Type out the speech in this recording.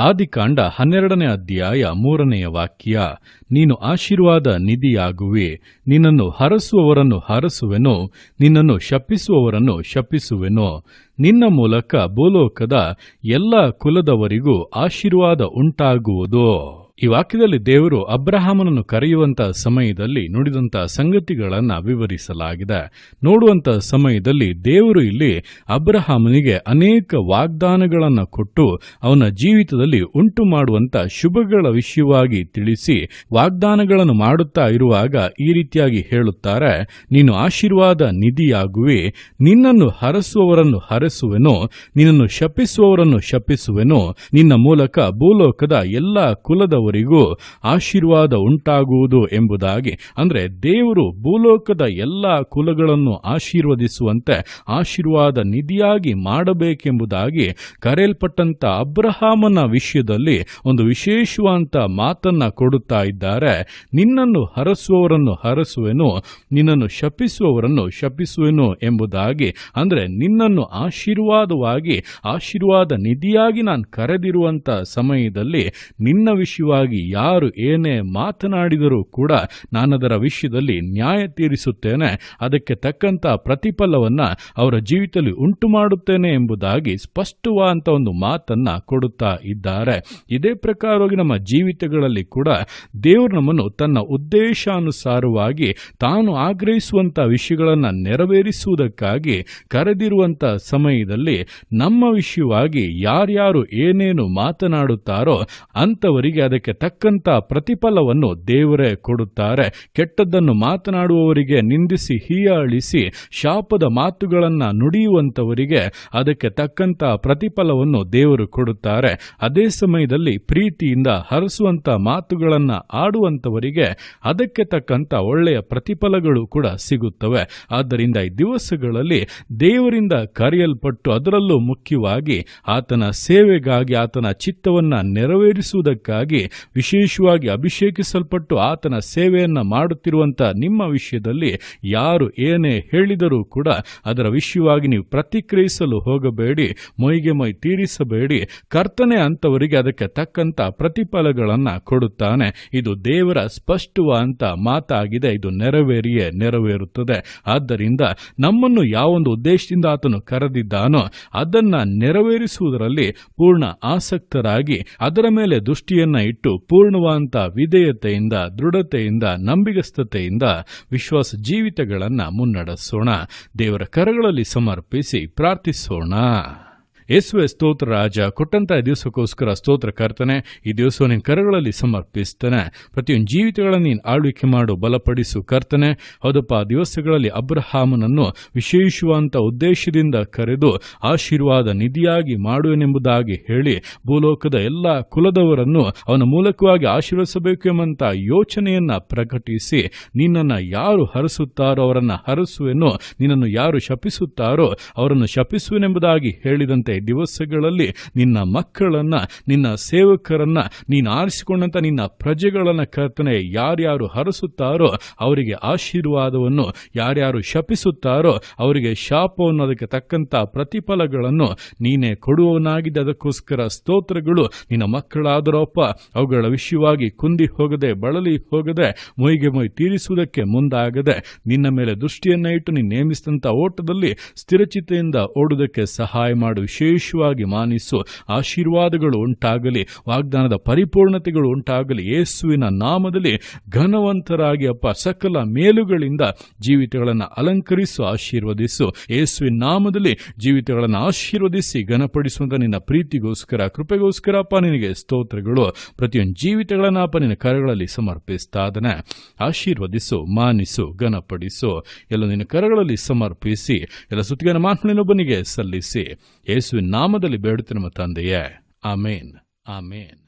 ಆದಿಕಾಂಡ 12ನೇ ಅಧ್ಯಾಯ 3ನೆಯ ವಾಕ್ಯ. ನೀನು ಆಶೀರ್ವಾದ ನಿಧಿಯಾಗುವೆ, ನಿನ್ನನ್ನು ಹರಸುವವರನ್ನು ಹರಸುವೆನು, ನಿನ್ನನ್ನು ಶಪಿಸುವವರನ್ನು ಶಪಿಸುವೆನು. ನಿನ್ನ ಮೂಲಕ ಭೂಲೋಕದ ಎಲ್ಲ ಕುಲದವರಿಗೂ ಆಶೀರ್ವಾದ ಉಂಟಾಗುವುದು. ಈ ವಾಕ್ಯದಲ್ಲಿ ದೇವರು ಅಬ್ರಹಾಮನನ್ನು ಕರೆಯುವಂತಹ ಸಮಯದಲ್ಲಿ ನುಡಿದಂತಹ ಸಂಗತಿಗಳನ್ನ ವಿವರಿಸಲಾಗಿದೆ. ನೋಡುವಂತಹ ಸಮಯದಲ್ಲಿ ದೇವರು ಇಲ್ಲಿ ಅಬ್ರಹಾಮನಿಗೆ ಅನೇಕ ವಾಗ್ದಾನಗಳನ್ನು ಕೊಟ್ಟು ಅವನ ಜೀವಿತದಲ್ಲಿ ಉಂಟು ಮಾಡುವಂತ ಶುಭಗಳ ವಿಷಯವಾಗಿ ತಿಳಿಸಿ ವಾಗ್ದಾನಗಳನ್ನು ಮಾಡುತ್ತಾ ಇರುವಾಗ ಈ ರೀತಿಯಾಗಿ ಹೇಳುತ್ತಾರೆ, ನೀನು ಆಶೀರ್ವಾದ ನಿಧಿಯಾಗುವೆ, ನಿನ್ನನ್ನು ಹರಸುವವರನ್ನು ಹರಸುವೆನು, ನಿನ್ನನ್ನು ಶಪಿಸುವವರನ್ನು ಶಪಿಸುವೆನು, ನಿನ್ನ ಮೂಲಕ ಭೂಲೋಕದ ಎಲ್ಲ ಕುಲದವರಿಗೂ ಆಶೀರ್ವಾದ ಉಂಟಾಗುವುದು ಎಂಬುದಾಗಿ. ಅಂದ್ರೆ ದೇವರು ಭೂಲೋಕದ ಎಲ್ಲ ಕುಲಗಳನ್ನು ಆಶೀರ್ವದಿಸುವಂತೆ ಆಶೀರ್ವಾದ ನಿಧಿಯಾಗಿ ಮಾಡಬೇಕೆಂಬುದಾಗಿ ಕರೆಯಲ್ಪಟ್ಟಂತ ಅಬ್ರಹಾಮನ ವಿಷಯದಲ್ಲಿ ಒಂದು ವಿಶೇಷವಾದಂತ ಮಾತನ್ನ ಕೊಡುತ್ತಾ ಇದ್ದಾರೆ. ನಿನ್ನನ್ನು ಹರಸುವವರನ್ನು ಹರಸುವೆನು, ನಿನ್ನನ್ನು ಶಪಿಸುವವರನ್ನು ಶಪಿಸುವೆನು ಎಂಬುದಾಗಿ. ಅಂದ್ರೆ ನಿನ್ನನ್ನು ಆಶೀರ್ವಾದವಾಗಿ ಆಶೀರ್ವಾದ ನಿಧಿಯಾಗಿ ನಾನು ಕರೆದಿರುವಂತ ಸಮಯದಲ್ಲಿ ನಿನ್ನ ವಿಷಯವಾಗಿ ಯಾರು ಏನೇ ಮಾತನಾಡಿದರೂ ಕೂಡ ನಾನದರ ವಿಷಯದಲ್ಲಿ ನ್ಯಾಯ ತೀರಿಸುತ್ತೇನೆ, ಅದಕ್ಕೆ ತಕ್ಕಂತ ಪ್ರತಿಫಲವನ್ನ ಅವರ ಜೀವಿತದಲ್ಲಿ ಉಂಟು ಮಾಡುತ್ತೇನೆ ಎಂಬುದಾಗಿ ಸ್ಪಷ್ಟವಾದಂತ ಒಂದು ಮಾತನ್ನ ಕೊಡುತ್ತಾ ಇದ್ದಾರೆ. ಇದೇ ಪ್ರಕಾರವಾಗಿ ನಮ್ಮ ಜೀವಿತಗಳಲ್ಲಿ ಕೂಡ ದೇವರು ನಮ್ಮನ್ನು ತನ್ನ ಉದ್ದೇಶಾನುಸಾರವಾಗಿ ತಾನು ಆಗ್ರಹಿಸುವಂತ ವಿಷಯಗಳನ್ನ ನೆರವೇರಿಸುವುದಕ್ಕಾಗಿ ಕರೆದಿರುವಂತ ಸಮಯದಲ್ಲಿ ನಮ್ಮ ವಿಷಯವಾಗಿ ಯಾರ್ಯಾರು ಏನೇನು ಮಾತನಾಡುತ್ತಾರೋ ಅಂತವರಿಗೆ ಅದಕ್ಕೆ ತಕ್ಕಂತ ಪ್ರತಿಫಲವನ್ನು ದೇವರೇ ಕೊಡುತ್ತಾರೆ. ಕೆಟ್ಟದ್ದನ್ನು ಮಾತನಾಡುವವರಿಗೆ, ನಿಂದಿಸಿ ಹೀಯಾಳಿಸಿ ಶಾಪದ ಮಾತುಗಳನ್ನ ನುಡಿಯುವಂತವರಿಗೆ ಅದಕ್ಕೆ ತಕ್ಕಂತ ಪ್ರತಿಫಲವನ್ನು ದೇವರು ಕೊಡುತ್ತಾರೆ. ಅದೇ ಸಮಯದಲ್ಲಿ ಪ್ರೀತಿಯಿಂದ ಹರಸುವಂತ ಮಾತುಗಳನ್ನ ಆಡುವಂತವರಿಗೆ ಅದಕ್ಕೆ ತಕ್ಕಂತ ಒಳ್ಳೆಯ ಪ್ರತಿಫಲಗಳು ಕೂಡ ಸಿಗುತ್ತವೆ. ಆದ್ದರಿಂದ ಈ ದಿವಸಗಳಲ್ಲಿ ದೇವರಿಂದ ಕರೆಯಲ್ಪಟ್ಟು ಅದರಲ್ಲೂ ಮುಖ್ಯವಾಗಿ ಆತನ ಸೇವೆಗಾಗಿ, ಆತನ ಚಿತ್ತವನ್ನ ನೆರವೇರಿಸುವುದಕ್ಕಾಗಿ ವಿಶೇಷವಾಗಿ ಅಭಿಷೇಕಿಸಲ್ಪಟ್ಟು ಆತನ ಸೇವೆಯನ್ನ ಮಾಡುತ್ತಿರುವಂತಹ ನಿಮ್ಮ ವಿಷಯದಲ್ಲಿ ಯಾರು ಏನೇ ಹೇಳಿದರೂ ಕೂಡ ಅದರ ವಿಷಯವಾಗಿ ನೀವು ಪ್ರತಿಕ್ರಿಯಿಸಲು ಹೋಗಬೇಡಿ, ಮೊಯ್ಗೆ ಮೈ ತೀರಿಸಬೇಡಿ. ಕರ್ತನೆ ಅಂತವರಿಗೆ ಅದಕ್ಕೆ ತಕ್ಕಂತ ಪ್ರತಿಫಲಗಳನ್ನ ಕೊಡುತ್ತಾನೆ. ಇದು ದೇವರ ಸ್ಪಷ್ಟವಾದಂತ ಮಾತಾಗಿದೆ. ಇದು ನೆರವೇರಿಯೇ ನೆರವೇರುತ್ತದೆ. ಆದ್ದರಿಂದ ನಮ್ಮನ್ನು ಯಾವೊಂದು ಉದ್ದೇಶದಿಂದ ಆತನು ಕರೆದಿದ್ದಾನೋ ಅದನ್ನ ನೆರವೇರಿಸುವುದರಲ್ಲಿ ಪೂರ್ಣ ಆಸಕ್ತರಾಗಿ ಅದರ ಮೇಲೆ ದೃಷ್ಟಿಯನ್ನ ಇಟ್ಟು ಪೂರ್ಣವಾದಂತ ವಿಧೇಯತೆಯಿಂದ, ದೃಢತೆಯಿಂದ, ನಂಬಿಗಸ್ತತೆಯಿಂದ ವಿಶ್ವಾಸ ಜೀವಿತಗಳನ್ನ ಮುನ್ನಡೆಸೋಣ. ದೇವರ ಕರಗಳಲ್ಲಿ ಸಮರ್ಪಿಸಿ ಪ್ರಾರ್ಥಿಸೋಣ. ಯೇಸುವೆ ಸ್ತೋತ್ರ ರಾಜ, ಕೊಟ್ಟಂತ ದಿವಸಕ್ಕೋಸ್ಕರ ಸ್ತೋತ್ರ ಕರ್ತನೆ. ಈ ದಿವಸ ನಿನ್ನ ಕರಗಳಲ್ಲಿ ಸಮರ್ಪಿಸ್ತೇನೆ. ಪ್ರತಿಯೊಂದು ಜೀವಿತಗಳನ್ನು ನೀನು ಆಳ್ವಿಕೆ ಮಾಡು, ಬಲಪಡಿಸು ಕರ್ತನೆ. ಹೌದಪ್ಪ, ದಿವಸಗಳಲ್ಲಿ ಅಬ್ರಹಾಮನನ್ನು ವಿಶೇಷವಾದಂತ ಉದ್ದೇಶದಿಂದ ಕರೆದು ಆಶೀರ್ವಾದ ನಿಧಿಯಾಗಿ ಮಾಡುವೆನೆಂಬುದಾಗಿ ಹೇಳಿ ಭೂಲೋಕದ ಎಲ್ಲ ಕುಲದವರನ್ನು ಅವನ ಮೂಲಕವಾಗಿ ಆಶೀರ್ವದಿಸಬೇಕು ಎಂಬಂತ ಯೋಚನೆಯನ್ನ ಪ್ರಕಟಿಸಿ, ನಿನ್ನನ್ನು ಯಾರು ಹರಸುತ್ತಾರೋ ಅವರನ್ನ ಹರಸುವೆನು, ನಿನ್ನನ್ನು ಯಾರು ಶಪಿಸುತ್ತಾರೋ ಅವರನ್ನು ಶಪಿಸುವೆನೆಂಬುದಾಗಿ ಹೇಳಿದಂತೆ ದಿವಸಗಳಲ್ಲಿ ನಿನ್ನ ಮಕ್ಕಳನ್ನ, ನಿನ್ನ ಸೇವಕರನ್ನ, ನೀನು ಆರಿಸಿಕೊಂಡಂತ ನಿನ್ನ ಪ್ರಜೆಗಳನ್ನ ಕರ್ತನೆ ಯಾರ್ಯಾರು ಹರಸುತ್ತಾರೋ ಅವರಿಗೆ ಆಶೀರ್ವಾದವನ್ನು, ಯಾರ್ಯಾರು ಶಪಿಸುತ್ತಾರೋ ಅವರಿಗೆ ಶಾಪವನ್ನು, ಅದಕ್ಕೆ ತಕ್ಕಂತ ಪ್ರತಿಫಲಗಳನ್ನು ನೀನೇ ಕೊಡುವವನಾಗಿದೆ. ಅದಕ್ಕೋಸ್ಕರ ಸ್ತೋತ್ರಗಳು. ನಿನ್ನ ಮಕ್ಕಳಾದರಪ್ಪ ಅವುಗಳ ವಿಷಯವಾಗಿ ಕುಂದಿ ಹೋಗದೆ, ಬಳಲಿ ಹೋಗದೆ, ಮೊಯ್ಗೆ ಮೊಯ್ ತೀರಿಸುವುದಕ್ಕೆ ಮುಂದಾಗದೆ ನಿನ್ನ ಮೇಲೆ ದೃಷ್ಟಿಯನ್ನ ಇಟ್ಟು ನೀನು ನೇಮಿಸಿದಂತ ಓಟದಲ್ಲಿ ಸ್ಥಿರಚಿತೆಯಿಂದ ಓಡುವುದಕ್ಕೆ ಸಹಾಯ ಮಾಡು. ವಿಶೇಷವಾಗಿ ಮಾನಿಸು. ಆಶೀರ್ವಾದಗಳು ಉಂಟಾಗಲಿ, ವಾಗ್ದಾನದ ಪರಿಪೂರ್ಣತೆಗಳು ಉಂಟಾಗಲಿ. ಯೇಸುವಿನ ನಾಮದಲ್ಲಿ ಘನವಂತರಾಗಿ ಅಪ್ಪ ಸಕಲ ಮೇಲುಗಳಿಂದ ಜೀವಿತಗಳನ್ನು ಅಲಂಕರಿಸು, ಆಶೀರ್ವದಿಸು. ಯೇಸುವಿನ ನಾಮದಲ್ಲಿ ಜೀವಿತಗಳನ್ನು ಆಶೀರ್ವದಿಸಿ ಘನಪಡಿಸುವಂತ ನಿನ್ನ ಪ್ರೀತಿಗೋಸ್ಕರ, ಕೃಪೆಗೋಸ್ಕರ ಅಪ್ಪ ನಿನಗೆ ಸ್ತೋತ್ರಗಳು. ಪ್ರತಿಯೊಂದು ಜೀವಿತಗಳನ್ನ ಅಪ್ಪ ನಿನ್ನ ಕರಗಳಲ್ಲಿ ಸಮರ್ಪಿಸ್ತಾದನೆ. ಆಶೀರ್ವದಿಸು, ಮಾನಿಸು, ಘನಪಡಿಸು. ಎಲ್ಲ ನಿನ್ನ ಕರಗಳಲ್ಲಿ ಸಮರ್ಪಿಸಿ ಎಲ್ಲ ಸುತ್ತಿಗೆ ಮಾತುಗಳನ್ನೊಬ್ಬನಿಗೆ ಸಲ್ಲಿಸಿ ಯೇಸುವಿನ ನಾಮದಲ್ಲಿ ಬೇಡುತ್ತೇನೆ ನಮ್ಮ ತಂದೆಯೇ. ಆಮೇನ್, ಆಮೇನ್.